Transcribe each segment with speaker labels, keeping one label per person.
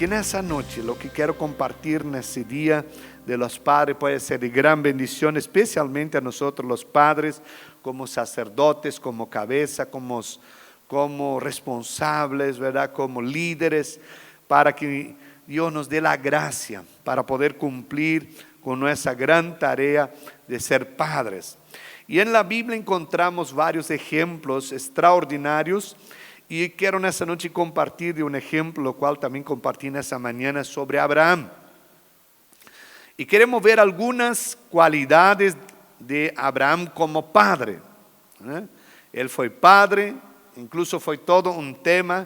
Speaker 1: en esa noche lo que quiero compartir en ese día de los padres puede ser de gran bendición, especialmente a nosotros los padres, como sacerdotes, como cabeza, como responsables, ¿verdad? Como líderes, para que Dios nos dé la gracia para poder cumplir con nuestra gran tarea de ser padres. Y en la Biblia encontramos varios ejemplos extraordinarios y quiero en esta noche compartir de un ejemplo, lo cual también compartí en esta mañana sobre Abraham. Y queremos ver algunas cualidades de Abraham como padre. Él fue padre, incluso fue todo un tema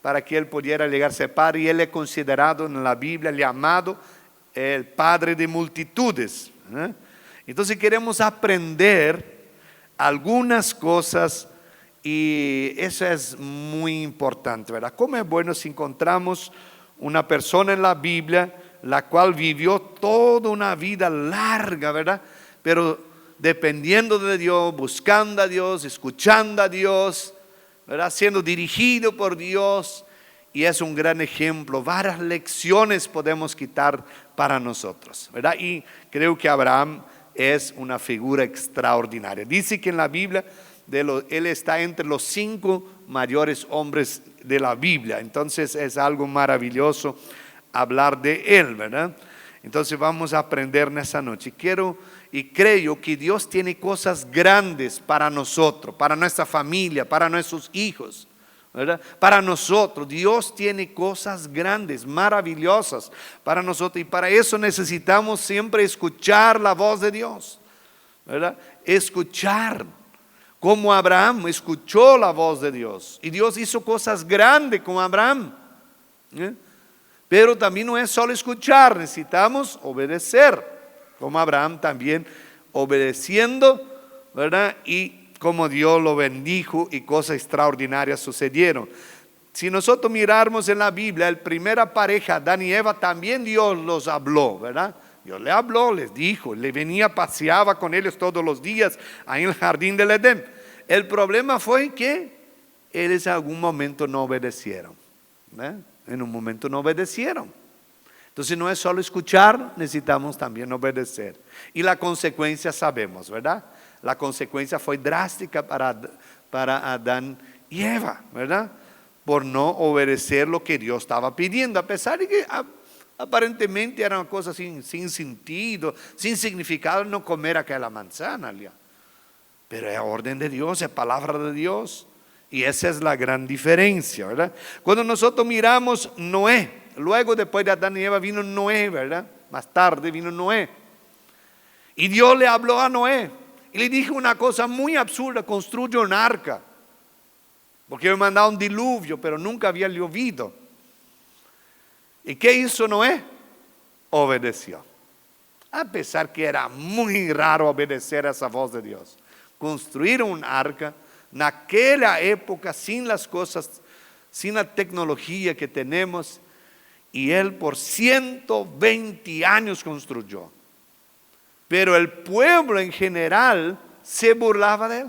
Speaker 1: para que él pudiera llegar a ser padre, y él es considerado en la Biblia llamado el padre de multitudes. Entonces queremos aprender algunas cosas y eso es muy importante, ¿verdad? Cómo es bueno si encontramos una persona en la Biblia la cual vivió toda una vida larga, ¿verdad? Pero dependiendo de Dios, buscando a Dios, escuchando a Dios, ¿verdad? Siendo dirigido por Dios, y es un gran ejemplo. Varias lecciones podemos quitar para nosotros, ¿verdad? Y creo que Abraham es una figura extraordinaria. Dice que en la Biblia él está entre los 5 mayores hombres de la Biblia. Entonces es algo maravilloso hablar de él, ¿verdad? Entonces vamos a aprender en esta noche. Quiero y creo que Dios tiene cosas grandes para nosotros, para nuestra familia, para nuestros hijos, ¿verdad? Para nosotros Dios tiene cosas grandes, maravillosas para nosotros, y para eso necesitamos siempre escuchar la voz de Dios, ¿verdad? Escuchar, como Abraham escuchó la voz de Dios, y Dios hizo cosas grandes con Abraham, pero también no es solo escuchar, necesitamos obedecer, como Abraham también obedeciendo, ¿verdad? Y como Dios lo bendijo y cosas extraordinarias sucedieron. Si nosotros miramos en la Biblia, la primera pareja, Adán y Eva, también Dios los habló, ¿verdad? Dios le habló, les dijo, le venía, paseaba con ellos todos los días ahí en el jardín del Edén. El problema fue que ellos en algún momento no obedecieron, ¿verdad? En un momento no obedecieron. Entonces no es solo escuchar, necesitamos también obedecer. Y la consecuencia sabemos, ¿verdad? La consecuencia fue drástica para Adán y Eva, ¿verdad? Por no obedecer lo que Dios estaba pidiendo, a pesar de que aparentemente era una cosa sin sentido, sin significado no comer aquella manzana. Pero es orden de Dios, es palabra de Dios. Y esa es la gran diferencia, ¿verdad? Cuando nosotros miramos Noé, luego después de Adán y Eva vino Noé, ¿verdad? Más tarde vino Noé. Y Dios le habló a Noé y le dijo una cosa muy absurda: construye un arca. Porque me mandaba un diluvio, pero nunca había llovido. ¿Y qué hizo Noé? Obedeció. A pesar que era muy raro obedecer a esa voz de Dios. Construir un arca en aquella época, sin las cosas, sin la tecnología que tenemos, y él por 120 años construyó. Pero el pueblo en general se burlaba de él,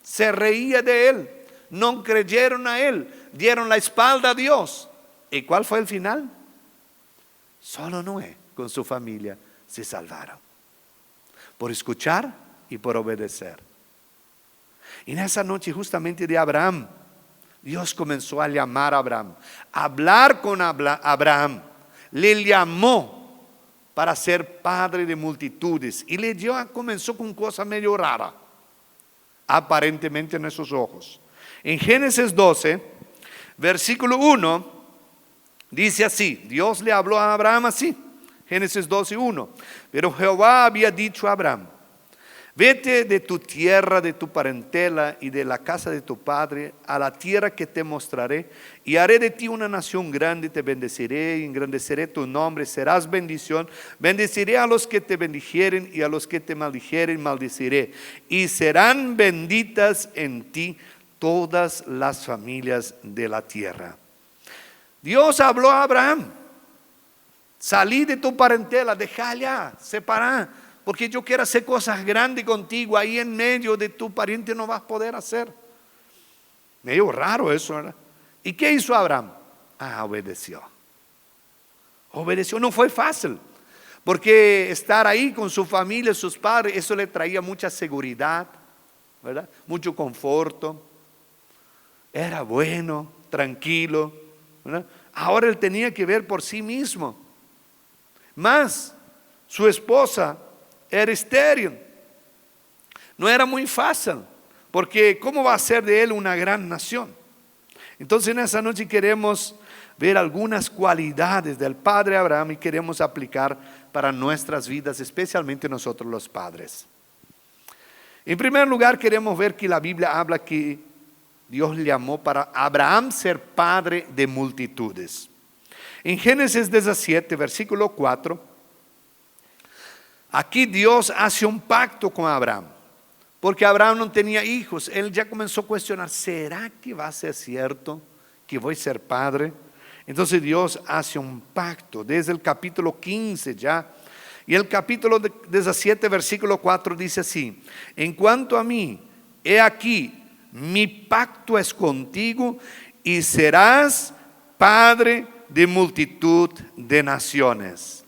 Speaker 1: se reía de él, no creyeron a él, dieron la espalda a Dios. ¿Y cuál fue el final? Solo Noé con su familia se salvaron, por escuchar y por obedecer. Y en esa noche justamente de Abraham, Dios comenzó a llamar a Abraham, a hablar con Abraham. Le llamó para ser padre de multitudes y le dio, comenzó con cosas medio raras, aparentemente en nuestros ojos. En Génesis 12, versículo 1, dice así: Dios le habló a Abraham así, Génesis 12, 1. Pero Jehová había dicho a Abraham: vete de tu tierra, de tu parentela y de la casa de tu padre a la tierra que te mostraré, y haré de ti una nación grande, te bendeciré y engrandeceré tu nombre, serás bendición. Bendeciré a los que te bendijeren y a los que te maldijeren maldeciré, y serán benditas en ti todas las familias de la tierra. Dios habló a Abraham: salí de tu parentela, deja allá, separa, porque yo quiero hacer cosas grandes contigo. Ahí en medio de tu pariente no vas a poder hacer. Medio raro eso, ¿verdad? ¿Y qué hizo Abraham? Obedeció. Obedeció, no fue fácil, porque estar ahí con su familia, sus padres, eso le traía mucha seguridad, ¿verdad? Mucho conforto. Era bueno, tranquilo, ¿verdad? Ahora él tenía que ver por sí mismo. Más, su esposa era estéril. No era muy fácil, porque ¿cómo va a ser de él una gran nación? Entonces en esa noche queremos ver algunas cualidades del padre Abraham y queremos aplicar para nuestras vidas, especialmente nosotros los padres. En primer lugar, queremos ver que la Biblia habla que Dios le llamó para Abraham ser padre de multitudes. En Génesis 17, versículo 4, aquí Dios hace un pacto con Abraham, porque Abraham no tenía hijos. Él ya comenzó a cuestionar, ¿será que va a ser cierto que voy a ser padre? Entonces Dios hace un pacto desde el capítulo 15 ya. Y el capítulo 17, versículo 4 dice así: en cuanto a mí, he aquí, mi pacto es contigo y serás padre de multitud de naciones.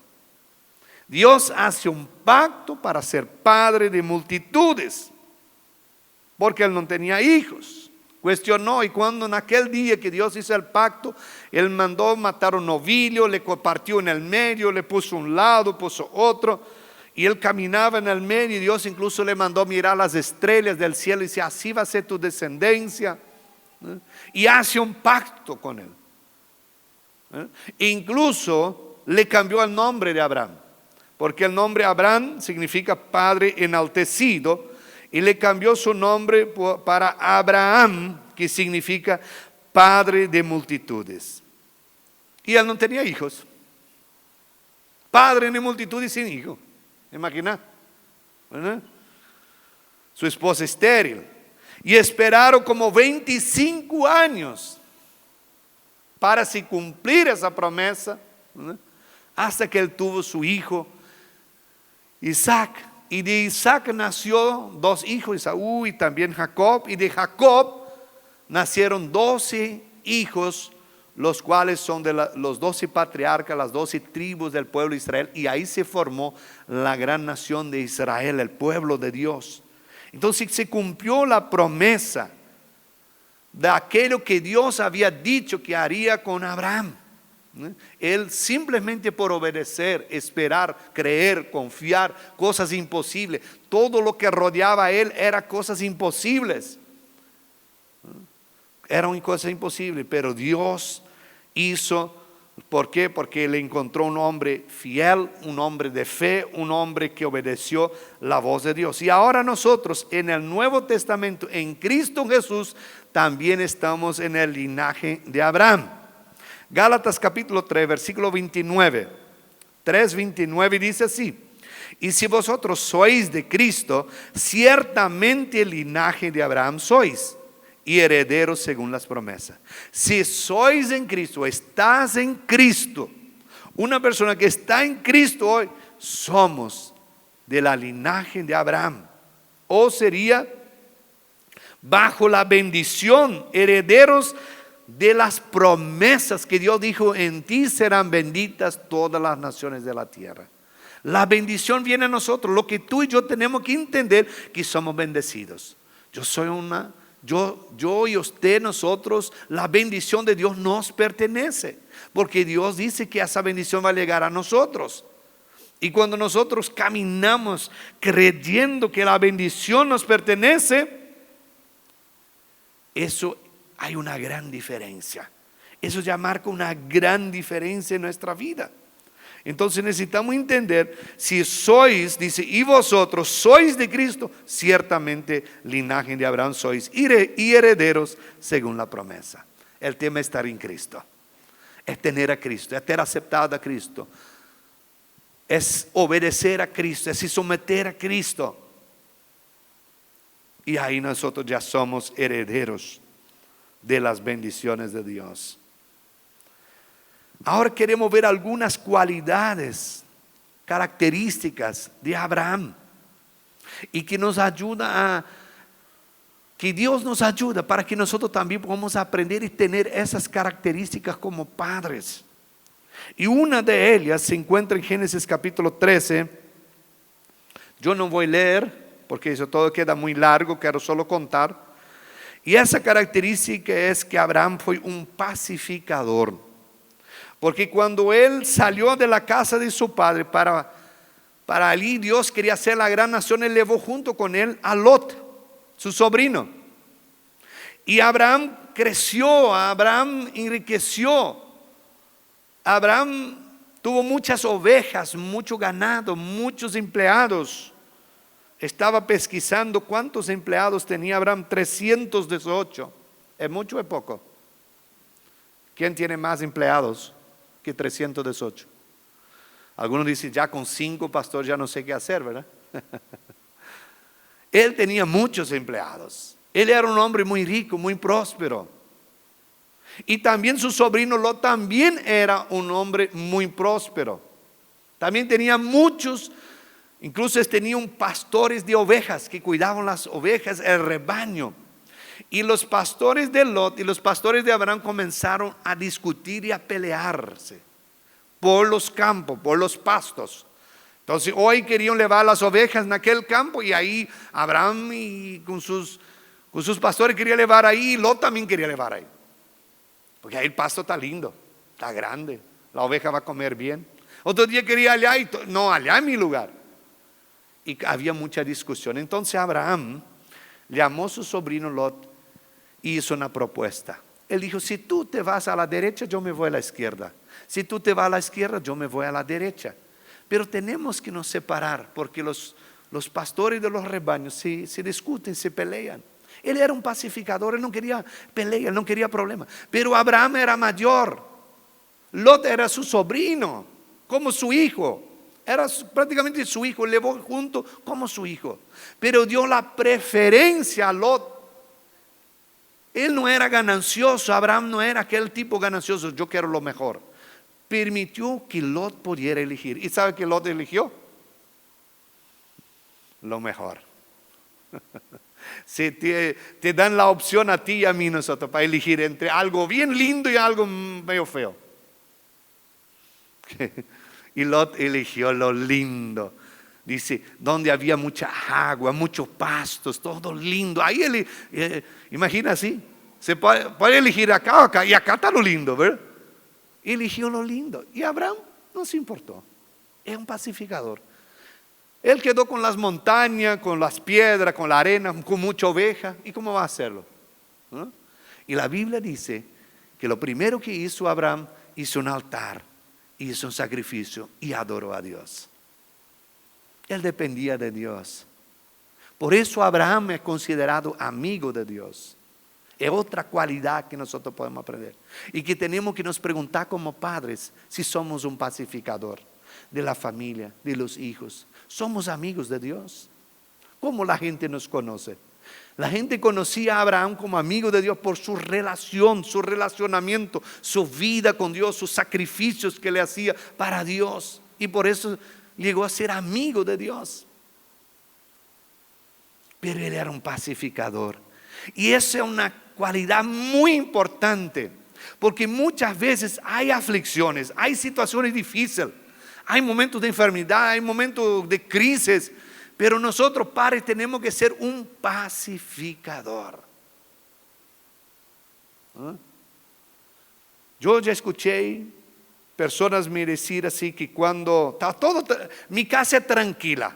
Speaker 1: Dios hace un pacto para ser padre de multitudes, porque él no tenía hijos. Cuestionó, y cuando en aquel día que Dios hizo el pacto, él mandó matar un novillo, le partió en el medio, le puso un lado, puso otro, y él caminaba en el medio, y Dios incluso le mandó mirar las estrellas del cielo y dice, así va a ser tu descendencia, y hace un pacto con él. Incluso le cambió el nombre de Abraham, porque el nombre Abraham significa padre enaltecido, y le cambió su nombre para Abraham, que significa padre de multitudes. Y él no tenía hijos. Padre de multitudes sin hijos. Imagina, ¿verdad? Su esposa estéril. Y esperaron como 25 años para se cumplir esa promesa, ¿verdad? Hasta que él tuvo su hijo Isaac. Y de Isaac nació 2 hijos, Esaú y también Jacob. Y de Jacob nacieron 12 hijos, los cuales son de los 12 patriarcas, las 12 tribus del pueblo de Israel. Y ahí se formó la gran nación de Israel, el pueblo de Dios. Entonces se cumplió la promesa de aquello que Dios había dicho que haría con Abraham. Él simplemente por obedecer, esperar, creer, confiar, cosas imposibles. Todo lo que rodeaba a él era cosas imposibles. Era una cosa imposible, pero Dios hizo. ¿Por qué? Porque él encontró un hombre fiel, un hombre de fe, un hombre que obedeció la voz de Dios. Y ahora nosotros en el Nuevo Testamento, en Cristo Jesús, también estamos en el linaje de Abraham. Gálatas capítulo 3, versículo 29. 3:29 dice así: y si vosotros sois de Cristo, ciertamente el linaje de Abraham sois, y herederos según las promesas. Si sois en Cristo, estás en Cristo, una persona que está en Cristo hoy, somos de la linaje de Abraham. O sería bajo la bendición, herederos de las promesas que Dios dijo, en ti serán benditas todas las naciones de la tierra. La bendición viene a nosotros. Lo que tú y yo tenemos que entender, que somos bendecidos. Yo y usted, nosotros, la bendición de Dios nos pertenece, porque Dios dice que esa bendición va a llegar a nosotros. Y cuando nosotros caminamos creyendo que la bendición nos pertenece, eso hay una gran diferencia. Eso ya marca una gran diferencia en nuestra vida. Entonces necesitamos entender, si sois, dice, y vosotros sois de Cristo, ciertamente linaje de Abraham sois, y herederos según la promesa. El tema es estar en Cristo, es tener a Cristo, es ser aceptado a Cristo, es obedecer a Cristo, es someter a Cristo. Y ahí nosotros ya somos herederos de las bendiciones de Dios. Ahora queremos ver algunas cualidades, características de Abraham, y que nos ayuda que Dios nos ayuda para que nosotros también podamos aprender y tener esas características como padres. Y una de ellas se encuentra en Génesis capítulo 13. Yo no voy a leer porque eso todo queda muy largo, quiero solo contar. Y esa característica es que Abraham fue un pacificador. Porque cuando él salió de la casa de su padre para allí Dios quería hacer la gran nación, él llevó junto con él a Lot, su sobrino. Y Abraham creció, Abraham enriqueció. Abraham tuvo muchas ovejas, mucho ganado, muchos empleados. Estaba pesquisando cuántos empleados tenía Abraham, 318. ¿Es mucho o es poco? ¿Quién tiene más empleados que 318? Algunos dicen, ya con 5 pastor ya no sé qué hacer, ¿verdad? Él tenía muchos empleados. Él era un hombre muy rico, muy próspero. Y también su sobrino Lot también era un hombre muy próspero. También tenía muchos, incluso tenían pastores de ovejas que cuidaban las ovejas, el rebaño. Y los pastores de Lot y los pastores de Abraham comenzaron a discutir y a pelearse por los campos, por los pastos. Entonces hoy querían llevar las ovejas en aquel campo y ahí Abraham y con sus pastores querían llevar ahí, y Lot también quería llevar ahí. Porque ahí el pasto está lindo, está grande, la oveja va a comer bien. Otro día quería allá y no, allá es mi lugar. Y había mucha discusión. Entonces Abraham llamó a su sobrino Lot y hizo una propuesta. Él dijo, si tú te vas a la derecha, yo me voy a la izquierda. Si tú te vas a la izquierda, yo me voy a la derecha. Pero tenemos que nos separar porque los pastores de los rebaños se discuten, se pelean. Él era un pacificador, él no quería pelea, él no quería problemas. Pero Abraham era mayor. Lot era su sobrino, como su hijo. Era prácticamente su hijo, le llevó junto como su hijo. Pero dio la preferencia a Lot. Él no era ganancioso, Abraham no era aquel tipo ganancioso, yo quiero lo mejor. Permitió que Lot pudiera elegir. ¿Y sabe qué Lot eligió? Lo mejor. Si te dan la opción a ti y a mí nosotros para elegir entre algo bien lindo y algo medio feo. Y Lot eligió lo lindo. Dice, donde había mucha agua, muchos pastos, todo lindo. Ahí imagina así, se puede elegir acá o acá, y acá está lo lindo, ¿verdad? Eligió lo lindo. Y Abraham no se importó. Es un pacificador. Él quedó con las montañas, con las piedras, con la arena, con mucha oveja. ¿Y cómo va a hacerlo? ¿No? Y la Biblia dice que lo primero que hizo Abraham, hizo un altar, hizo un sacrificio y adoró a Dios. Él dependía de Dios. Por eso Abraham es considerado amigo de Dios. Es otra cualidad que nosotros podemos aprender. Y que tenemos que nos preguntar como padres si somos un pacificador de la familia, de los hijos. ¿Somos amigos de Dios? ¿Cómo la gente nos conoce? La gente conocía a Abraham como amigo de Dios por su relación, su relacionamiento, su vida con Dios, sus sacrificios que le hacía para Dios. Y por eso llegó a ser amigo de Dios. Pero él era un pacificador. Y esa es una cualidad muy importante. Porque muchas veces hay aflicciones, hay situaciones difíciles. Hay momentos de enfermedad, hay momentos de crisis. Pero nosotros, padres, tenemos que ser un pacificador. ¿Ah? Yo ya escuché personas me decir así que cuando está todo, mi casa es tranquila,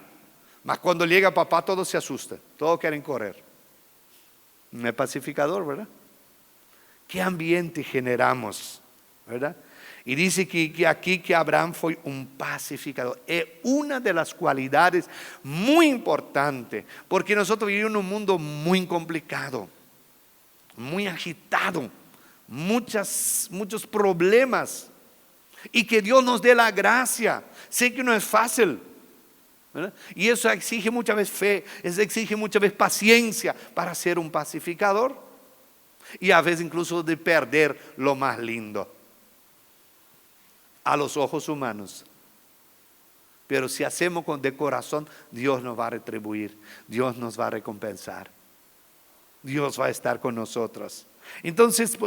Speaker 1: mas cuando llega papá todos se asustan, todos quieren correr. No es pacificador, ¿verdad? ¿Qué ambiente generamos? ¿Verdad? Y dice que aquí que Abraham fue un pacificador. Es una de las cualidades muy importantes, porque nosotros vivimos en un mundo muy complicado, muy agitado, muchos problemas. Y que Dios nos dé la gracia. Sé que no es fácil, ¿verdad? Y eso exige muchas veces fe, eso exige muchas veces paciencia para ser un pacificador. Y a veces incluso de perder lo más lindo a los ojos humanos. Pero si hacemos de corazón, Dios nos va a retribuir, Dios nos va a recompensar, Dios va a estar con nosotros. Entonces,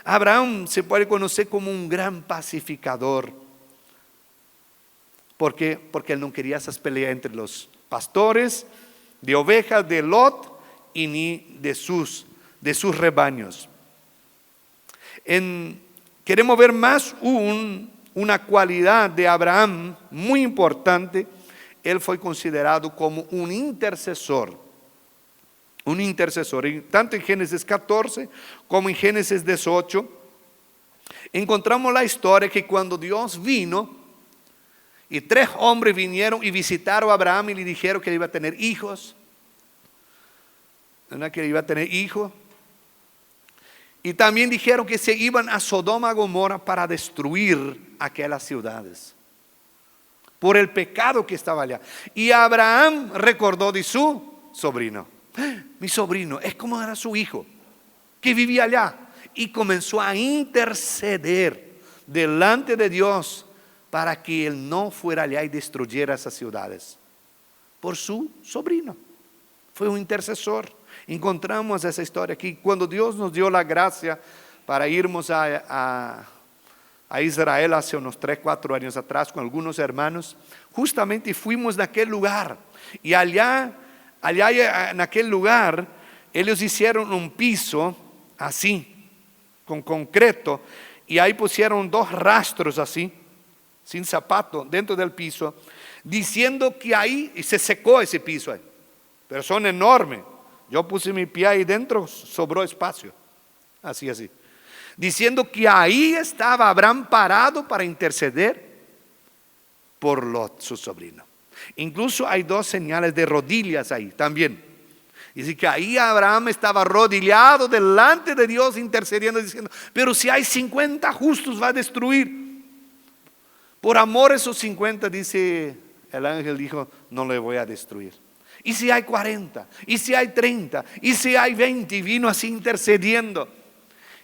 Speaker 1: Abraham se puede conocer como un gran pacificador. porque él no quería esas peleas entre los pastores de ovejas de Lot y ni de sus rebaños. Queremos ver más una cualidad de Abraham muy importante. Él fue considerado como un intercesor. Y tanto en Génesis 14 como en Génesis 18 encontramos la historia que cuando Dios vino y 3 hombres vinieron y visitaron a Abraham y le dijeron que iba a tener hijos, ¿verdad? Que iba a tener hijos. Y también dijeron que se iban a Sodoma y Gomorra para destruir aquellas ciudades por el pecado que estaba allá. Y Abraham recordó de su sobrino. Mi sobrino es como era su hijo que vivía allá, y comenzó a interceder delante de Dios para que él no fuera allá y destruyera esas ciudades por su sobrino. Fue un intercesor. Encontramos esa historia aquí. Cuando Dios nos dio la gracia para irnos a Israel hace unos 3-4 años atrás con algunos hermanos, justamente fuimos a aquel lugar, y allá en aquel lugar ellos hicieron un piso así, con concreto, y ahí pusieron 2 rastros así, sin zapato, dentro del piso, diciendo que ahí, y se secó ese piso ahí, pero son enormes. Yo puse mi pie ahí dentro, sobró espacio, así, diciendo que ahí estaba Abraham parado para interceder por Lot, su sobrino. Incluso hay 2 señales de rodillas ahí también. Dice que ahí Abraham estaba arrodillado delante de Dios intercediendo, diciendo: pero si hay 50 justos va a destruir. Por amor a esos 50, dice el ángel, dijo: no le voy a destruir. Y si hay 40, y si hay 30, y si hay 20, y vino así intercediendo.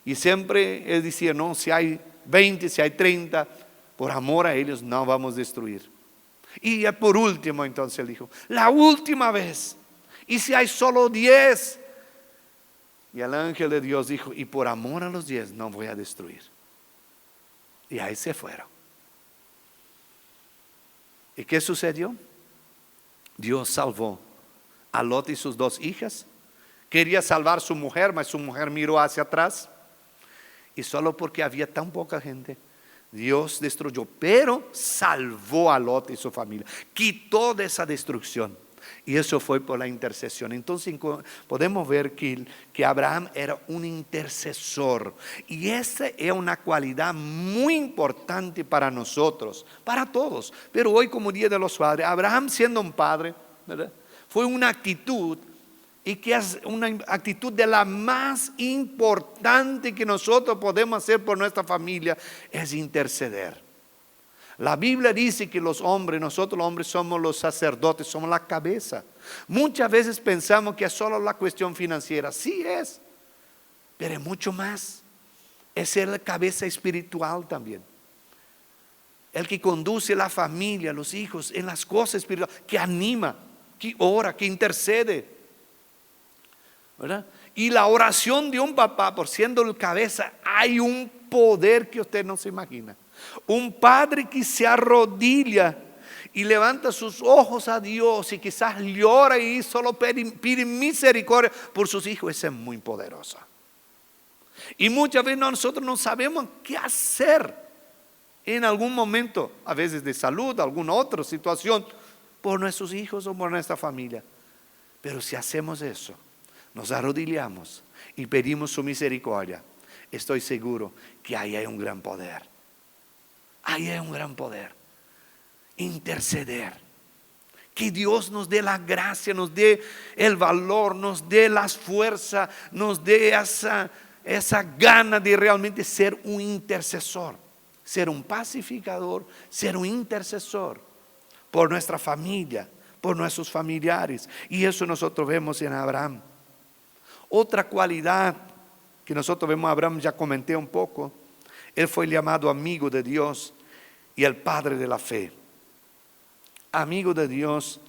Speaker 1: Y siempre él decía: no, si hay 20, si hay 30, por amor a ellos no vamos a destruir. Y por último entonces él dijo: la última vez, y si hay solo 10. Y el ángel de Dios dijo: y por amor a los 10 no voy a destruir. Y ahí se fueron. ¿Y qué sucedió? Dios salvó a Lot y sus 2 hijas. Quería salvar a su mujer, mas su mujer miró hacia atrás, y solo porque había tan poca gente, Dios destruyó, pero salvó a Lot y su familia, quitó de esa destrucción. Y eso fue por la intercesión. Entonces podemos ver que Abraham era un intercesor. Y esa es una cualidad muy importante para nosotros, para todos. Pero hoy, como Día de los Padres, Abraham siendo un padre, ¿verdad?, fue una actitud, y que es una actitud de la más importante que nosotros podemos hacer por nuestra familia, es interceder. La Biblia dice que nosotros los hombres somos los sacerdotes, somos la cabeza. Muchas veces pensamos que es solo la cuestión financiera. Sí es, pero es mucho más. Es ser la cabeza espiritual también. El que conduce la familia, los hijos, en las cosas espirituales, que anima, que ora, que intercede, ¿verdad? Y la oración de un papá, por siendo el cabeza, hay un poder que usted no se imagina. Un padre que se arrodilla y levanta sus ojos a Dios y quizás llora y solo pide misericordia por sus hijos, ese es muy poderoso. Y muchas veces nosotros no sabemos qué hacer en algún momento, a veces de salud, alguna otra situación, por nuestros hijos o por nuestra familia. Pero si hacemos eso, nos arrodillamos y pedimos su misericordia, estoy seguro que ahí hay un gran poder. Ahí hay un gran poder. Interceder. Que Dios nos dé la gracia, nos dé el valor, nos dé las fuerzas, nos dé esa gana de realmente ser un intercesor, ser un pacificador, ser un intercesor por nuestra familia, por nuestros familiares. Y eso nosotros vemos en Abraham. Otra cualidad que nosotros vemos en Abraham, ya comenté un poco, él fue llamado amigo de Dios y el padre de la fe. Amigo de Dios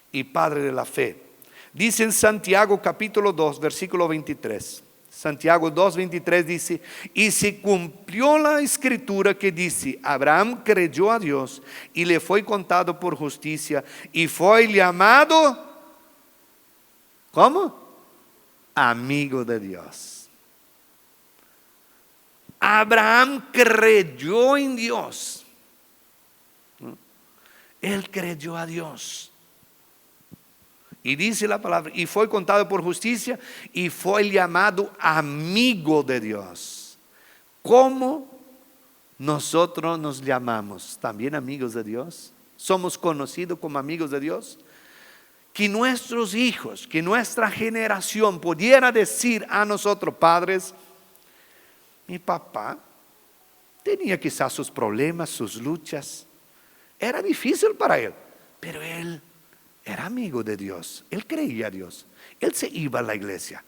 Speaker 1: y padre de la fe. Dice en Santiago capítulo 2, versículo 23. Santiago 2:23 dice, y se cumplió la escritura que dice, Abraham creyó a Dios y le fue contado por justicia y fue llamado, ¿cómo? Amigo de Dios. Abraham creyó en Dios. Él creyó a Dios. Y dice la palabra, y fue contado por justicia y fue llamado amigo de Dios. ¿Cómo nosotros nos llamamos? ¿También amigos de Dios? ¿Somos conocidos como amigos de Dios? Que nuestros hijos, que nuestra generación pudiera decir a nosotros padres, mi papá tenía quizás sus problemas, sus luchas. Era difícil para él, pero él era amigo de Dios, él creía a Dios, él se iba a la iglesia.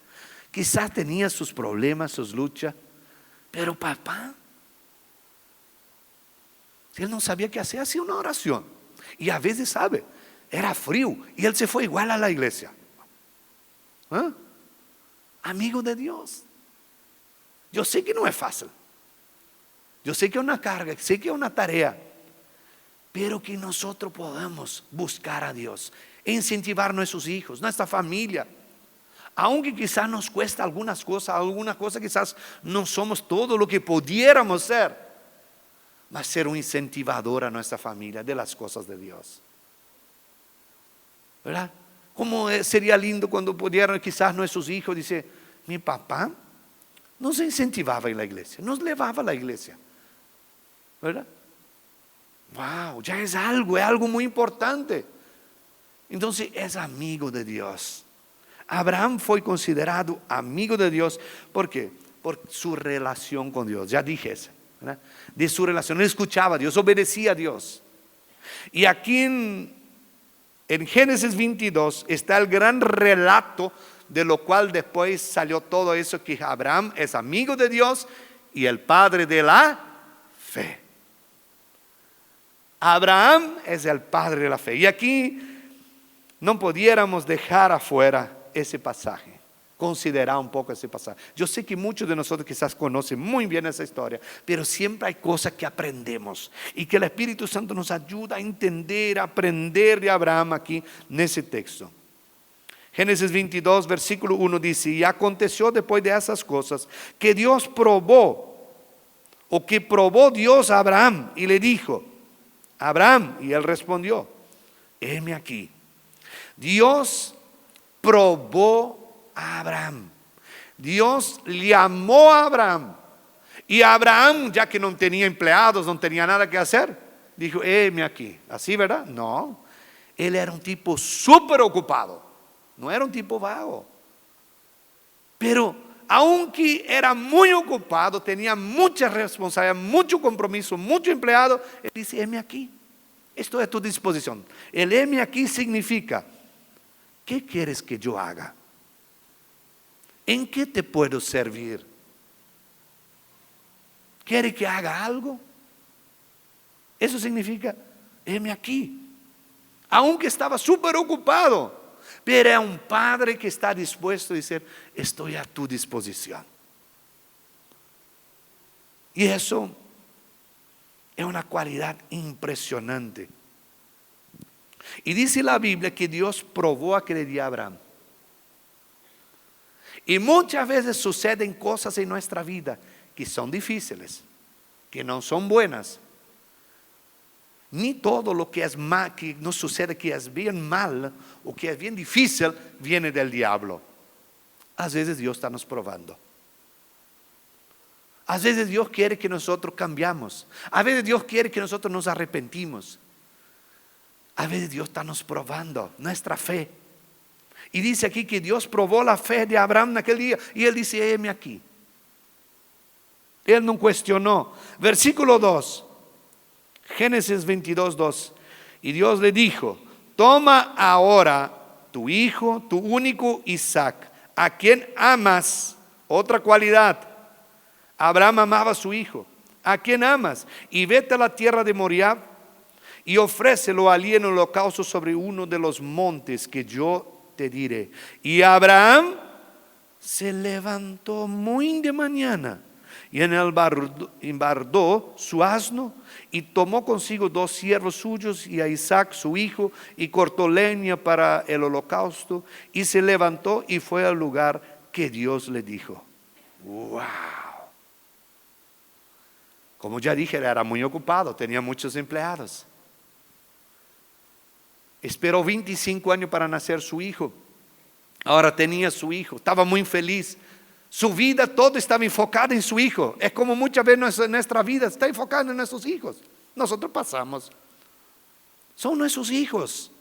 Speaker 1: Quizás tenía sus problemas, sus luchas, pero papá, él no sabía qué hacer, hacía una oración. Y a veces sabe, era frío y él se fue igual a la iglesia. Amigo de Dios. Yo sé que no es fácil, yo sé que es una carga, sé que es una tarea, pero que nosotros podamos buscar a Dios, incentivar a nuestros hijos, nuestra familia. Aunque quizás nos cuesta algunas cosas quizás no somos todo lo que pudiéramos ser, va a ser un incentivador a nuestra familia de las cosas de Dios. ¿Verdad? ¿Cómo sería lindo cuando pudieran quizás nuestros hijos decir, mi papá nos incentivaba en la iglesia, nos llevaba a la iglesia, ¿verdad? Wow, ya es algo muy importante. Entonces es amigo de Dios. Abraham fue considerado amigo de Dios. ¿Por qué? Por su relación con Dios. Ya dije eso, ¿verdad? De su relación, él escuchaba a Dios, obedecía a Dios. Y aquí en Génesis 22 está el gran relato de lo cual después salió todo eso, que Abraham es amigo de Dios y el padre de la fe. Abraham es el padre de la fe. Y aquí no pudiéramos dejar afuera ese pasaje, considerar un poco ese pasaje. Yo sé que muchos de nosotros quizás conocen muy bien esa historia, pero siempre hay cosas que aprendemos y que el Espíritu Santo nos ayuda a entender, a aprender de Abraham aquí en ese texto. Génesis 22, versículo 1 dice, y aconteció después de esas cosas que Dios probó Dios a Abraham y le dijo, Abraham, y él respondió, heme aquí. Dios probó a Abraham. Dios llamó a Abraham. Y Abraham, ya que no tenía empleados, no tenía nada que hacer, dijo, heme aquí. Así, ¿verdad? No. Él era un tipo súper ocupado. No era un tipo vago. Pero aunque era muy ocupado, tenía mucha responsabilidad, mucho compromiso, mucho empleado, él dice, heme aquí, estoy a tu disposición. El heme aquí significa, ¿qué quieres que yo haga? ¿En qué te puedo servir? ¿Quiere que haga algo? Eso significa, heme aquí. Aunque estaba súper ocupado, pero es un padre que está dispuesto a decir, estoy a tu disposición. Y eso es una cualidad impresionante. Y dice la Biblia que Dios probó a creer a Abraham. Y muchas veces suceden cosas en nuestra vida que son difíciles, que no son buenas. Ni todo lo que es mal, que nos sucede que es bien mal o que es bien difícil, viene del diablo. A veces Dios está nos probando. A veces Dios quiere que nosotros cambiamos. A veces Dios quiere que nosotros nos arrepentimos. A veces Dios está nos probando nuestra fe. Y dice aquí que Dios probó la fe de Abraham en aquel día. Y él dice, heme aquí. Él no cuestionó. Versículo 2. Génesis 22, 2. Y Dios le dijo, toma ahora tu hijo, tu único Isaac, a quien amas. Otra cualidad. Abraham amaba a su hijo. A quien amas. Y vete a la tierra de Moriah y ofrécelo allí en holocausto sobre uno de los montes que yo te diré. Y Abraham se levantó muy de mañana y embardó su asno y tomó consigo 2 siervos suyos y a Isaac su hijo y cortó leña para el holocausto y se levantó y fue al lugar que Dios le dijo. ¡Wow! Como ya dije, era muy ocupado, tenía muchos empleados. Esperó 25 años para nacer su hijo. Ahora tenía su hijo, estaba muy feliz. Su vida todo estaba enfocada en su hijo. Es como muchas veces nuestra vida está enfocada en nuestros hijos. Nosotros pasamos. Son nuestros hijos.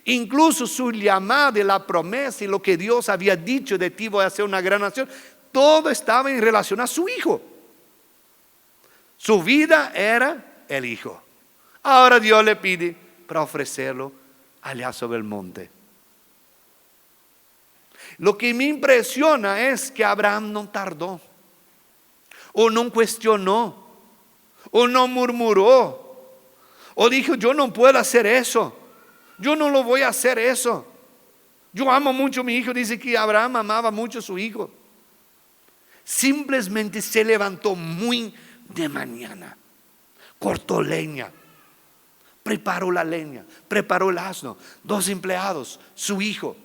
Speaker 1: Incluso su llamada, la promesa y lo que Dios había dicho de ti, voy a ser una gran nación, todo estaba en relación a su hijo. Su vida era el hijo. Ahora Dios le pide para ofrecerlo allá sobre el monte. Lo que me impresiona es que Abraham no tardó, o no cuestionó, o no murmuró, o dijo: yo no puedo hacer eso, yo no lo voy a hacer eso. Yo amo mucho a mi hijo. Dice que Abraham amaba mucho a su hijo. Simplemente se levantó muy de mañana, cortó leña, preparó la leña, preparó el asno, 2 empleados, su hijo.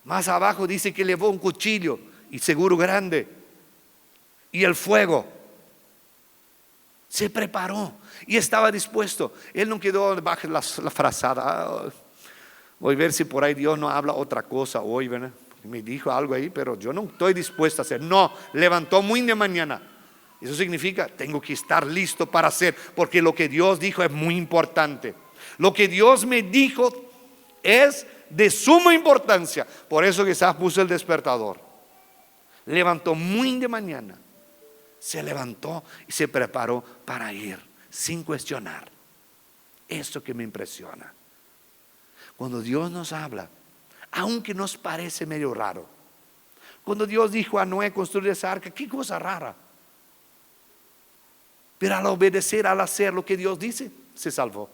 Speaker 1: Más abajo dice que llevó un cuchillo, y seguro grande, y el fuego. Se preparó y estaba dispuesto. Él no quedó bajo la frazada. Voy a ver si por ahí Dios no habla otra cosa hoy, ¿verdad? Me dijo algo ahí, pero yo no estoy dispuesto a hacer. No, levantó muy de mañana. Eso significa, tengo que estar listo para hacer, porque lo que Dios dijo es muy importante. Lo que Dios me dijo es de suma importancia. Por eso quizás puso el despertador. Levantó muy de mañana, se levantó y se preparó para ir sin cuestionar. Eso que me impresiona. Cuando Dios nos habla, aunque nos parece medio raro. Cuando Dios dijo a Noé construir esa arca, qué cosa rara. Pero al obedecer, al hacer lo que Dios dice, se salvó.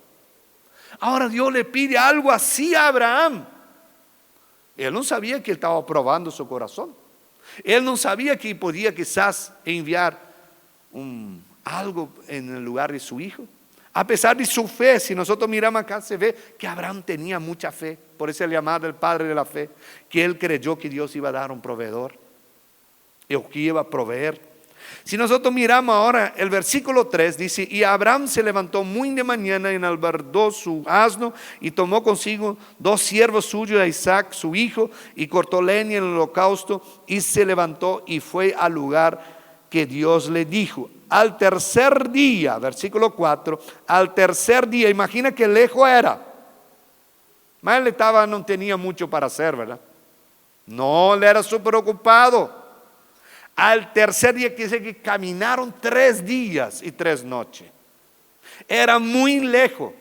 Speaker 1: Ahora Dios le pide algo así a Abraham. Él no sabía que él estaba probando su corazón. Él no sabía que podía quizás enviar algo en el lugar de su hijo. A pesar de su fe, si nosotros miramos acá, se ve que Abraham tenía mucha fe. Por eso el llamado del padre de la fe, que él creyó que Dios iba a dar un proveedor, o que iba a proveer. Si nosotros miramos ahora el versículo 3, dice: y Abraham se levantó muy de mañana y enalbardó su asno y tomó consigo 2 siervos suyos, a Isaac su hijo, y cortó leña en el holocausto y se levantó y fue al lugar que Dios le dijo. Al tercer día, versículo 4, al tercer día, imagina que lejos era. Más él no tenía mucho para hacer, ¿verdad? No, él era súper ocupado. Al tercer día, quiere decir que caminaron 3 días y 3 noches. Era muy lejos.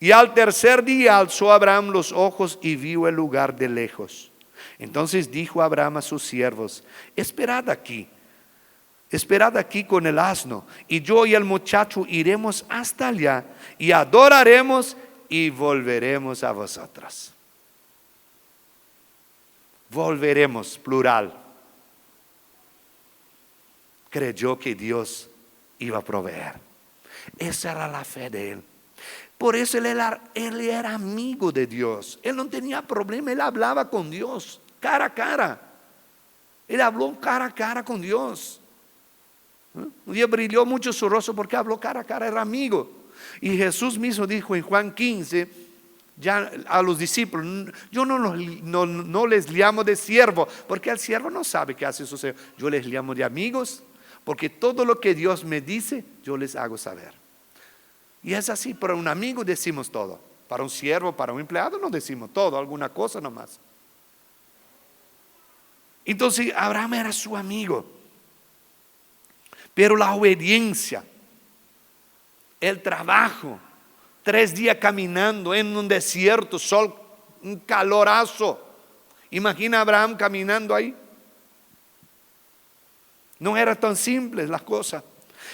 Speaker 1: Y al tercer día alzó Abraham los ojos y vio el lugar de lejos. Entonces dijo Abraham a sus siervos: esperad aquí con el asno, y yo y el muchacho iremos hasta allá y adoraremos y volveremos a vosotros. Volveremos, plural. Creyó que Dios iba a proveer. Esa era la fe de él. Por eso él era amigo de Dios. Él no tenía problema, él hablaba con Dios cara a cara. Él habló cara a cara con Dios. Un día brilló mucho su rostro porque habló cara a cara, era amigo. Y Jesús mismo dijo en Juan 15, ya a los discípulos: yo no les llamo de siervo, porque el siervo no sabe qué hace su señor. Yo les llamo de amigos, porque todo lo que Dios me dice, yo les hago saber. Y es así, para un amigo decimos todo. Para un siervo, para un empleado no decimos todo, alguna cosa nomás. Entonces Abraham era su amigo. Pero la obediencia, el trabajo, 3 días caminando en un desierto, sol, un calorazo. Imagina a Abraham caminando ahí. No era tan simple la cosa.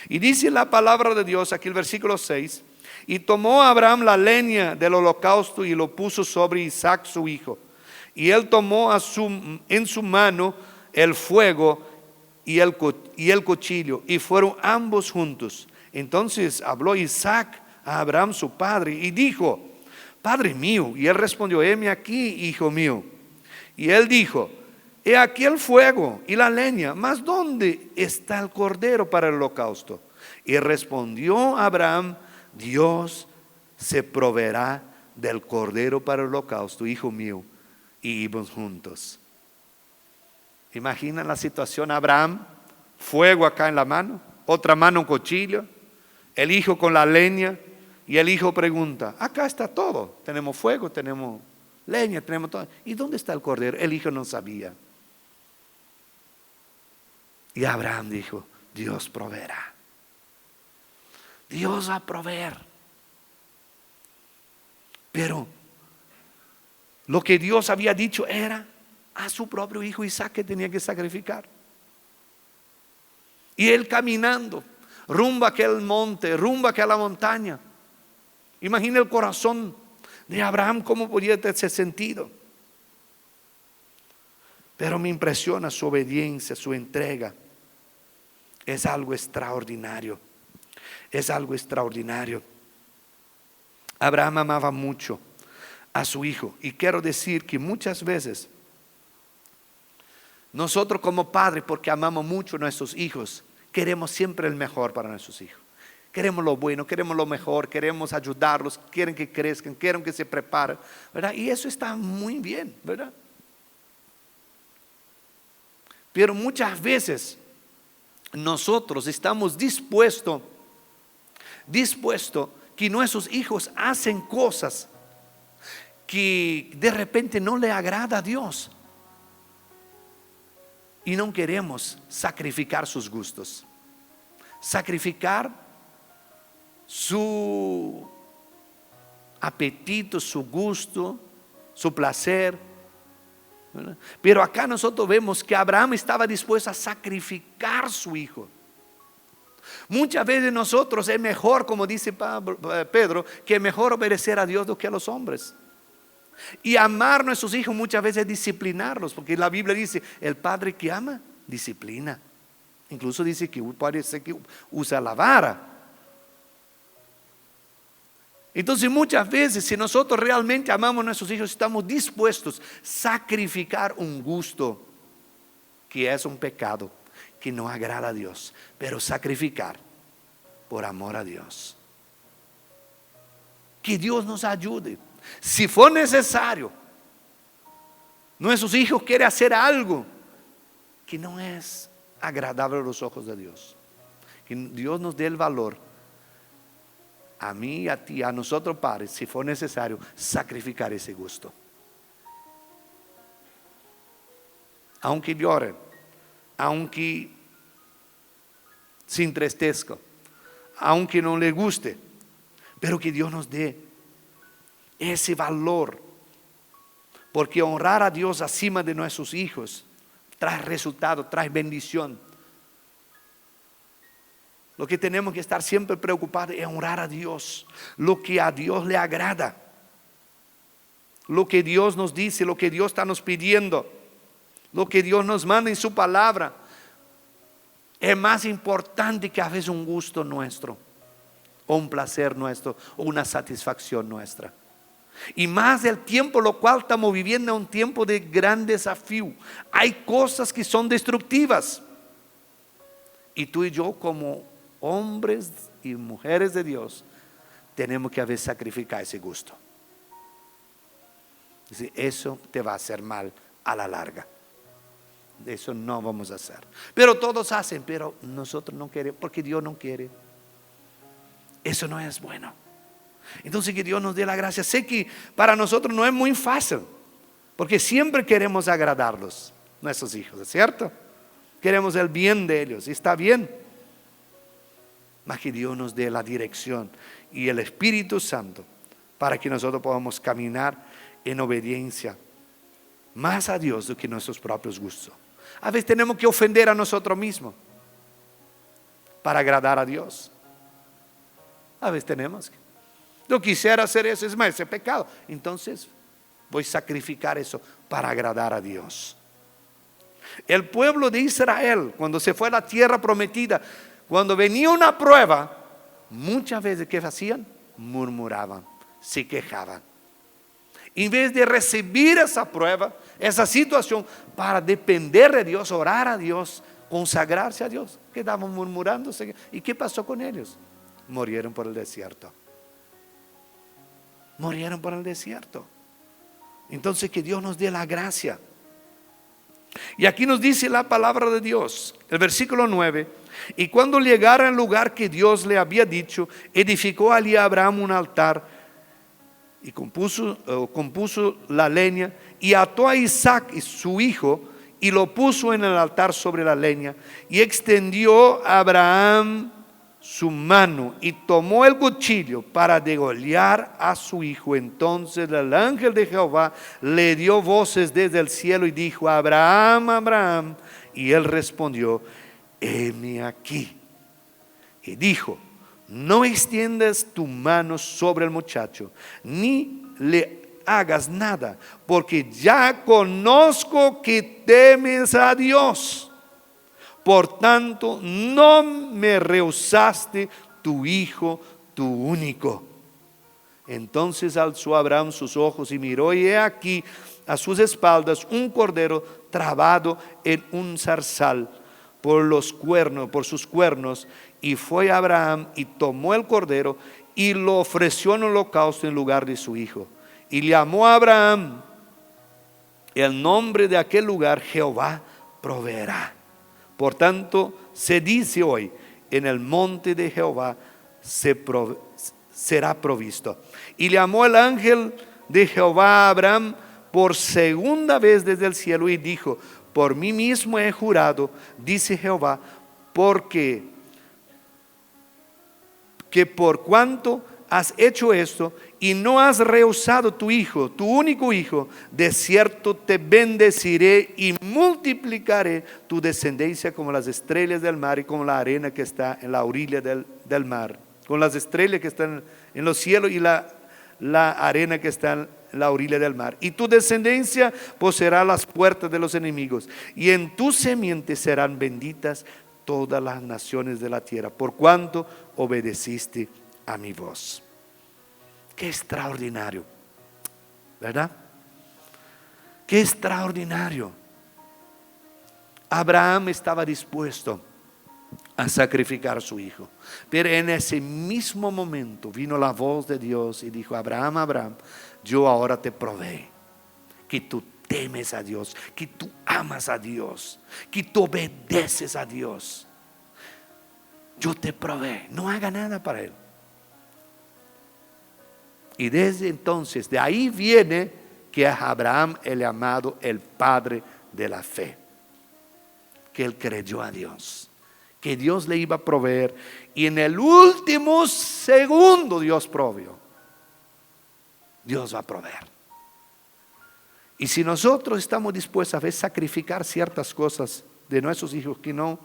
Speaker 1: Y dice la palabra de Dios aquí el versículo 6: y tomó Abraham la leña del holocausto y lo puso sobre Isaac su hijo. Y él tomó en su mano el fuego y el cuchillo, y fueron ambos juntos. Entonces habló Isaac a Abraham su padre y dijo: Padre mío. Y él respondió: heme aquí, hijo mío. Y él dijo: he aquí el fuego y la leña, mas ¿dónde está el cordero para el holocausto? Y respondió Abraham: Dios se proveerá del cordero para el holocausto, hijo mío. Y íbamos juntos. Imagina la situación: Abraham, fuego acá en la mano, otra mano un cuchillo, el hijo con la leña, y el hijo pregunta: acá está todo, tenemos fuego, tenemos leña, tenemos todo. ¿Y dónde está el cordero? El hijo no sabía. Y Abraham dijo: Dios proveerá. Dios va a proveer. Pero lo que Dios había dicho era a su propio hijo Isaac que tenía que sacrificar. Y él caminando rumbo a aquel monte, rumbo a aquella montaña. Imagina el corazón de Abraham, cómo podía tener sentido. Pero me impresiona su obediencia, su entrega. Es algo extraordinario. Es algo extraordinario. Abraham amaba mucho a su hijo. Y quiero decir que muchas veces nosotros como padres, porque amamos mucho a nuestros hijos, queremos siempre el mejor para nuestros hijos. Queremos lo bueno, queremos lo mejor, queremos ayudarlos, quieren que crezcan, quieren que se preparen, ¿verdad? Y eso está muy bien, ¿verdad? Pero muchas veces nosotros estamos dispuestos que nuestros hijos hacen cosas que de repente no le agrada a Dios. Y no queremos sacrificar sus gustos, sacrificar su apetito, su gusto, su placer, ¿verdad? Pero acá nosotros vemos que Abraham estaba dispuesto a sacrificar a su hijo. Muchas veces nosotros es mejor, como dice Pedro, que es mejor obedecer a Dios do que a los hombres. Y amar a nuestros hijos muchas veces es disciplinarlos, porque la Biblia dice: el padre que ama, disciplina. Incluso dice que puede ser que usa la vara. Entonces muchas veces, si nosotros realmente amamos a nuestros hijos, estamos dispuestos a sacrificar un gusto que es un pecado, que no agrada a Dios, pero sacrificar por amor a Dios. Que Dios nos ayude. Si fue necesario, nuestros hijos quieren hacer algo que no es agradable a los ojos de Dios, que Dios nos dé el valor, a mí, a ti, a nosotros padres, si fue necesario, sacrificar ese gusto. Aunque lloren, aunque se entristezca, aunque no le guste, pero que Dios nos dé ese valor, porque honrar a Dios acima de nuestros hijos trae resultado, trae bendición. Lo que tenemos que estar siempre preocupados es honrar a Dios, lo que a Dios le agrada, lo que Dios nos dice, lo que Dios está nos pidiendo, lo que Dios nos manda en su palabra. Es más importante que a veces un gusto nuestro, o un placer nuestro, o una satisfacción nuestra. Y más del tiempo lo cual estamos viviendo, un tiempo de gran desafío. Hay cosas que son destructivas, y tú y yo, como hombres y mujeres de Dios, tenemos que a veces sacrificar ese gusto. Eso te va a hacer mal a la larga. Eso no vamos a hacer. Pero todos hacen, pero nosotros no queremos, porque Dios no quiere. Eso no es bueno. Entonces que Dios nos dé la gracia. Sé que para nosotros no es muy fácil, porque siempre queremos agradarlos, nuestros hijos, ¿es cierto? Queremos el bien de ellos, y está bien. Mas que Dios nos dé la dirección y el Espíritu Santo para que nosotros podamos caminar en obediencia más a Dios do que nuestros propios gustos. A veces tenemos que ofender a nosotros mismos para agradar a Dios. A veces tenemos que: yo quisiera hacer eso, es más, ese pecado. Entonces voy a sacrificar eso para agradar a Dios. El pueblo de Israel, cuando se fue a la tierra prometida, cuando venía una prueba, muchas veces, ¿qué hacían? Murmuraban, se quejaban. En vez de recibir esa prueba, esa situación, para depender de Dios, orar a Dios, consagrarse a Dios, quedaban murmurándose. ¿Y qué pasó con ellos? Murieron por el desierto. Murieron por el desierto. Entonces, que Dios nos dé la gracia. Y aquí nos dice la palabra de Dios, el versículo 9: y cuando llegara al lugar que Dios le había dicho, edificó allí Abraham un altar y compuso la leña y ató a Isaac y su hijo y lo puso en el altar sobre la leña, y extendió Abraham su mano y tomó el cuchillo para degollar a su hijo. Entonces el ángel de Jehová le dio voces desde el cielo y dijo: Abraham, Abraham. Y él respondió: heme aquí. Y dijo: no extiendas tu mano sobre el muchacho, ni le hagas nada, porque ya conozco que temes a Dios. Por tanto, no me rehusaste tu hijo, tu único. Entonces alzó Abraham sus ojos y miró, y he aquí a sus espaldas un cordero trabado en un zarzal por sus cuernos. Y fue Abraham y tomó el cordero y lo ofreció en holocausto en lugar de su hijo. Y llamó a Abraham el nombre de aquel lugar: Jehová proveerá. Por tanto, se dice hoy: en el monte de Jehová será provisto. Y llamó el ángel de Jehová a Abraham por segunda vez desde el cielo y dijo: por mí mismo he jurado, dice Jehová, que por cuanto has hecho esto y no has rehusado tu hijo, tu único hijo, de cierto te bendeciré y multiplicaré tu descendencia como las estrellas del mar y como la arena que está en la orilla del mar, con las estrellas que están en los cielos y la arena que está en la orilla del mar. Y tu descendencia poseerá las puertas de los enemigos, y en tu semiente serán benditas todas las naciones de la tierra, por cuanto obedeciste a mi voz. Qué extraordinario, ¿verdad? Qué extraordinario. Abraham estaba dispuesto a sacrificar a su hijo, pero en ese mismo momento vino la voz de Dios y dijo: Abraham, Abraham, yo ahora te provee que tú temes a Dios, que tú amas a Dios, que tú obedeces a Dios. Yo te provee, no haga nada para él. Y desde entonces, de ahí viene que a Abraham el llamado el padre de la fe, que él creyó a Dios, que Dios le iba a proveer, y en el último segundo Dios proveó. Dios va a proveer. Y si nosotros estamos dispuestos a sacrificar ciertas cosas de nuestros hijos que no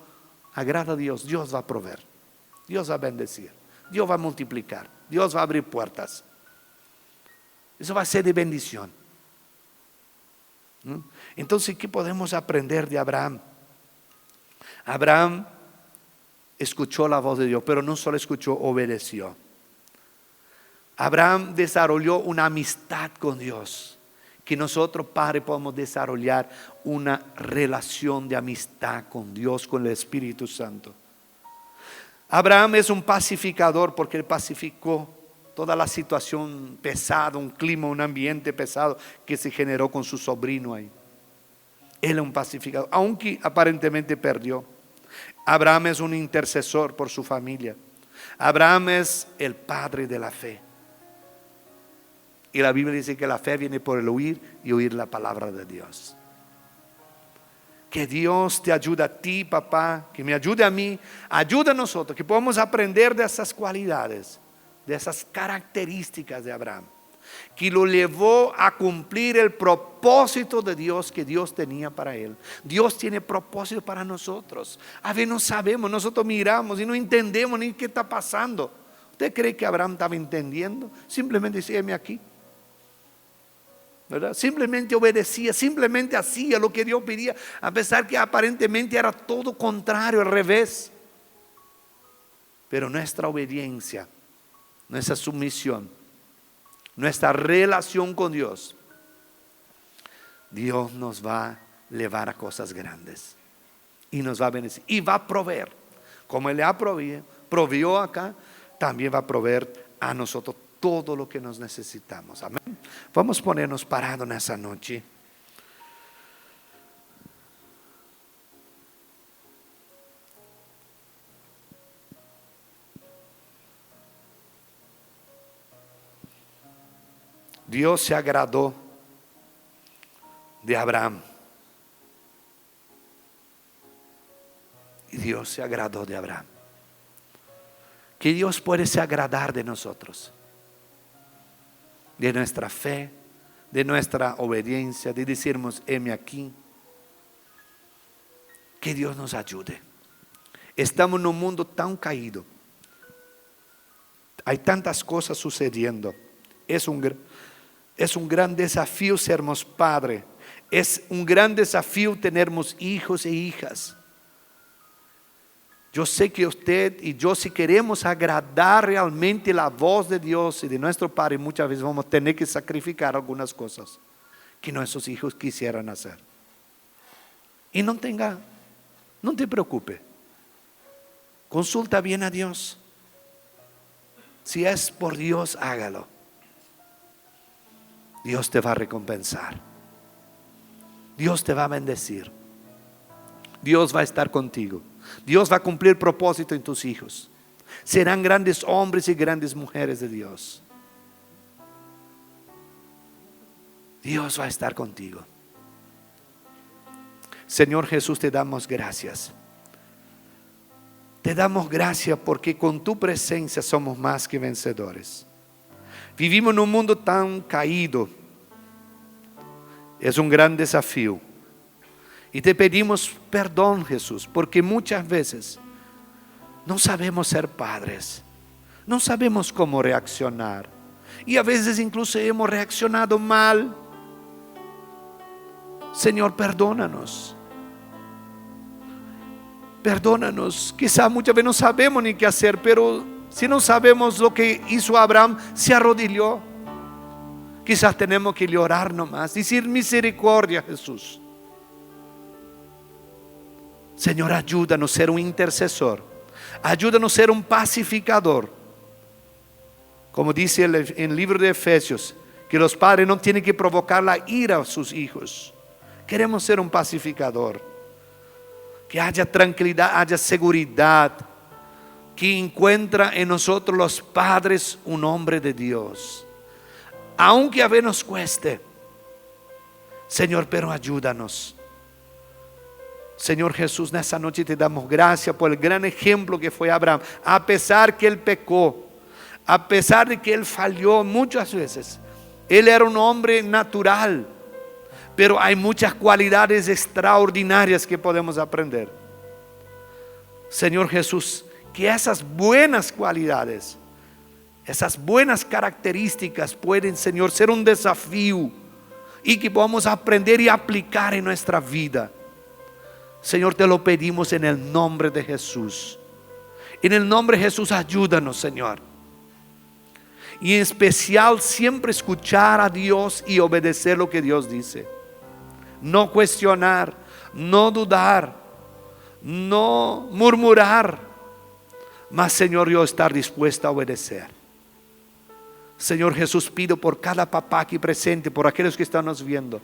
Speaker 1: agrada a Dios, Dios va a proveer, Dios va a bendecir, Dios va a multiplicar, Dios va a abrir puertas. Eso va a ser de bendición. Entonces, ¿qué podemos aprender de Abraham? Abraham escuchó la voz de Dios, pero no solo escuchó, obedeció. Abraham desarrolló una amistad con Dios, que nosotros, padres, podemos desarrollar una relación de amistad con Dios, con el Espíritu Santo. Abraham es un pacificador porque él pacificó toda la situación pesada, un clima, un ambiente pesado que se generó con su sobrino ahí. Él es un pacificador, aunque aparentemente perdió. Abraham es un intercesor por su familia. Abraham es el padre de la fe. Y la Biblia dice que la fe viene por el oír y oír la palabra de Dios. Que Dios te ayude a ti, papá, que me ayude a mí, ayude a nosotros, que podamos aprender de esas cualidades, de esas características de Abraham, que lo llevó a cumplir el propósito de Dios que Dios tenía para él. Dios tiene propósito para nosotros. A veces no sabemos, nosotros miramos y no entendemos ni qué está pasando. ¿Usted cree que Abraham estaba entendiendo? Simplemente dice: heme aquí. ¿verdad? Simplemente obedecía, simplemente hacía lo que Dios pedía, a pesar que aparentemente era todo contrario, al revés. Pero nuestra obediencia, nuestra sumisión, nuestra relación con Dios, Dios nos va a llevar a cosas grandes y nos va a bendecir y va a proveer. Como Él le ha provió acá, también va a proveer a nosotros todo lo que nos necesitamos. Amén. Vamos a ponernos parados en esa noche. Dios se agradó de Abraham. Y Dios se agradó de Abraham. Que Dios puede se agradar de nosotros, de nuestra fe, de nuestra obediencia, de decirnos, heme aquí. Que Dios nos ayude. Estamos en un mundo tan caído. Hay tantas cosas sucediendo. Es un gran desafío sermos padres. Es un gran desafío tenermos hijos e hijas. Yo sé que usted y yo, si queremos agradar realmente la voz de Dios y de nuestro Padre, muchas veces vamos a tener que sacrificar algunas cosas que nuestros hijos quisieran hacer. Y no te preocupe. Consulta bien a Dios. Si es por Dios, hágalo. Dios te va a recompensar. Dios te va a bendecir. Dios va a estar contigo. Dios va a cumplir propósito en tus hijos. Serán grandes hombres y grandes mujeres de Dios. Dios va a estar contigo. Señor Jesús, te damos gracias. Te damos gracias porque con tu presencia somos más que vencedores. Vivimos en un mundo tan caído. Es un gran desafío. Y te pedimos perdón, Jesús, porque muchas veces no sabemos ser padres. No sabemos cómo reaccionar. Y a veces incluso hemos reaccionado mal. Señor, perdónanos. Perdónanos. Quizá muchas veces no sabemos ni qué hacer, pero si no sabemos lo que hizo Abraham, se arrodilló. Quizás tenemos que llorar nomás, decir misericordia, Jesús. Señor, ayúdanos a ser un intercesor. Ayúdanos a ser un pacificador. Como dice en el libro de Efesios, que los padres no tienen que provocar la ira a sus hijos. Queremos ser un pacificador. Que haya tranquilidad, haya seguridad. Que encuentra en nosotros los padres un hombre de Dios. Aunque a veces nos cueste. Señor, pero ayúdanos. Señor Jesús, en esta noche te damos gracias por el gran ejemplo que fue Abraham. A pesar que él pecó, a pesar de que él falló muchas veces, él era un hombre natural, pero hay muchas cualidades extraordinarias que podemos aprender. Señor Jesús, que esas buenas cualidades, esas buenas características pueden, Señor, ser un desafío y que podamos aprender y aplicar en nuestra vida. Señor, te lo pedimos en el nombre de Jesús. En el nombre de Jesús, ayúdanos, Señor. Y en especial siempre escuchar a Dios y obedecer lo que Dios dice. No cuestionar, no dudar, no murmurar, mas, Señor, yo estar dispuesto a obedecer. Señor Jesús, pido por cada papá aquí presente, por aquellos que están nos viendo,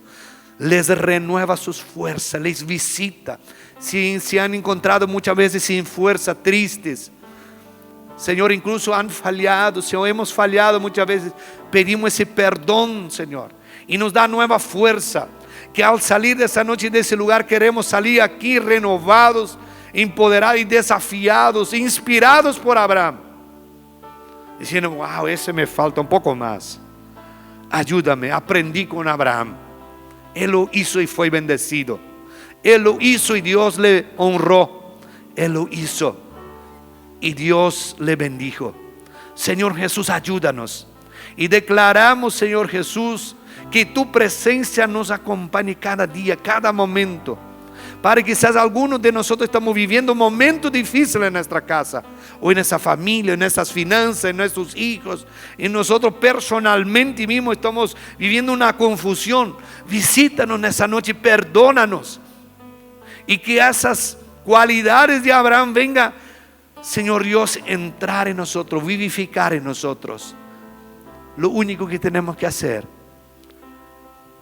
Speaker 1: les renueva sus fuerzas, les visita. Si se han encontrado muchas veces sin fuerza, tristes, Señor, incluso han fallado, si hemos fallado muchas veces, pedimos ese perdón, Señor, y nos da nueva fuerza. Que al salir de esa noche de ese lugar, queremos salir aquí renovados, empoderados y desafiados, inspirados por Abraham, diciendo, wow, ese me falta un poco más. Ayúdame, aprendí con Abraham. Él lo hizo y fue bendecido. Él lo hizo y Dios le honró. Él lo hizo y Dios le bendijo. Señor Jesús, ayúdanos. Y declaramos, Señor Jesús, Que tu presencia nos acompañe cada día, cada momento. Padre, quizás algunos de nosotros estamos viviendo momentos difíciles en nuestra casa, o en nuestra familia, en nuestras finanzas, en nuestros hijos, y nosotros personalmente mismos estamos viviendo una confusión. Visítanos en esta noche, perdónanos, y que esas cualidades de Abraham venga, Señor Dios, entrar en nosotros, vivificar en nosotros. Lo único que tenemos que hacer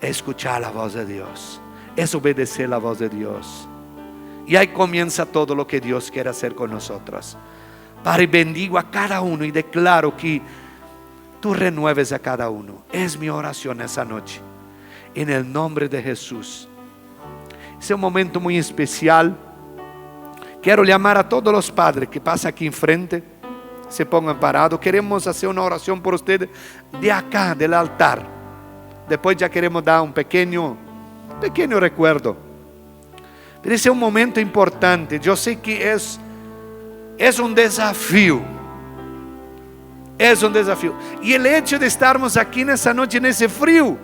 Speaker 1: es escuchar la voz de Dios, es obedecer la voz de Dios, y ahí comienza todo lo que Dios quiere hacer con nosotros. Padre, bendigo a cada uno y declaro que tú renueves a cada uno. Es mi oración esa noche, en el nombre de Jesús. Es un momento muy especial. Quiero llamar a todos los padres que pasan aquí enfrente, se pongan parados. Queremos hacer una oración por ustedes de acá, del altar. Después ya queremos dar un pequeño recuerdo. Pero ese es un momento importante. Yo sé que es un desafío. Es un desafío. Y el hecho de estarmos aquí en esa noche, en ese frío,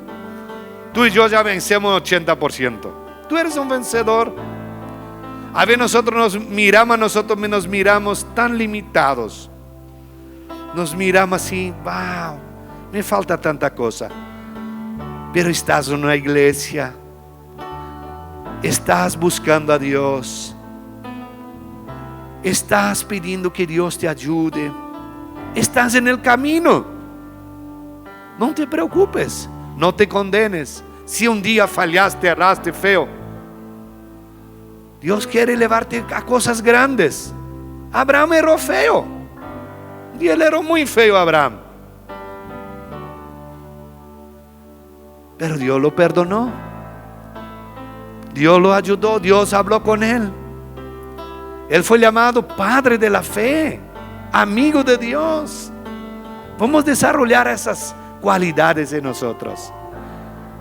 Speaker 1: tú y yo ya vencemos 80%. Tú eres un vencedor. A veces nosotros nos miramos tan limitados. Nos miramos así, wow, me falta tanta cosa. Pero estás en una iglesia, estás buscando a Dios, estás pidiendo que Dios te ayude, estás en el camino. No te preocupes, no te condenes. Si un día fallaste, erraste feo, Dios quiere elevarte a cosas grandes. Abraham erró feo, y él erró muy feo, Abraham, pero Dios lo perdonó, Dios lo ayudó, Dios habló con él. Él fue llamado padre de la fe, amigo de Dios. Vamos a desarrollar esas cualidades en nosotros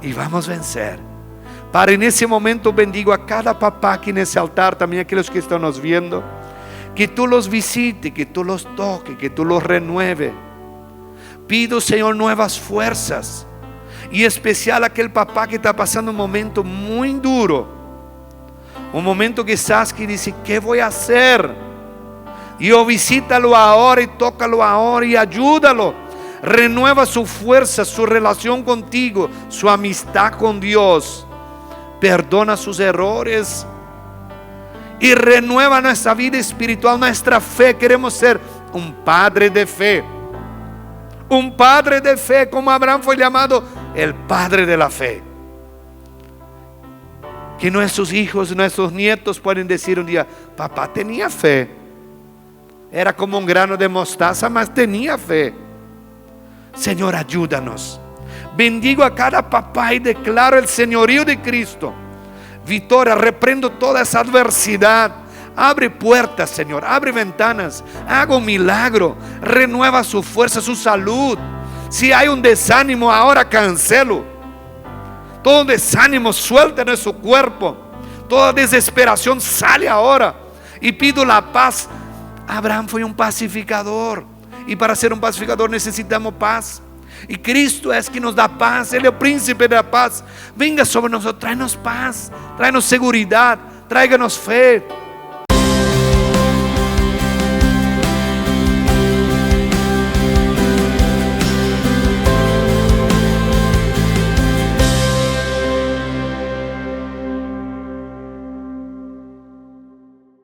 Speaker 1: y vamos a vencer. Para en ese momento bendigo a cada papá aquí en ese altar, también a aquellos que están nos viendo, que tú los visites, que tú los toques, que tú los renueves. Pido, Señor, nuevas fuerzas, y especial a aquel papá que está pasando un momento muy duro, un momento quizás que dice, ¿qué voy a hacer? Y visítalo ahora y tócalo ahora y ayúdalo. Renueva su fuerza, su relación contigo, su amistad con Dios. Perdona sus errores y renueva nuestra vida espiritual, nuestra fe. Queremos ser un padre de fe. Un padre de fe, como Abraham fue llamado el padre de la fe. Que nuestros hijos, nuestros nietos pueden decir un día, papá tenía fe. Era como un grano de mostaza, mas tenía fe. Señor, ayúdanos. Bendigo a cada papá y declaro el señorío de Cristo. Victoria, reprendo toda esa adversidad. Abre puertas, Señor, abre ventanas, haga un milagro, renueva su fuerza, su salud. Si hay un desánimo, ahora cancelo. Todo desánimo suelta en su cuerpo. Toda desesperación sale ahora. Y pido la paz. Abraham fue un pacificador, y para ser un pacificador necesitamos paz. Y Cristo es quien nos da paz. Él es el príncipe de la paz. Venga sobre nosotros, tráenos paz, tráenos seguridad, tráiganos fe.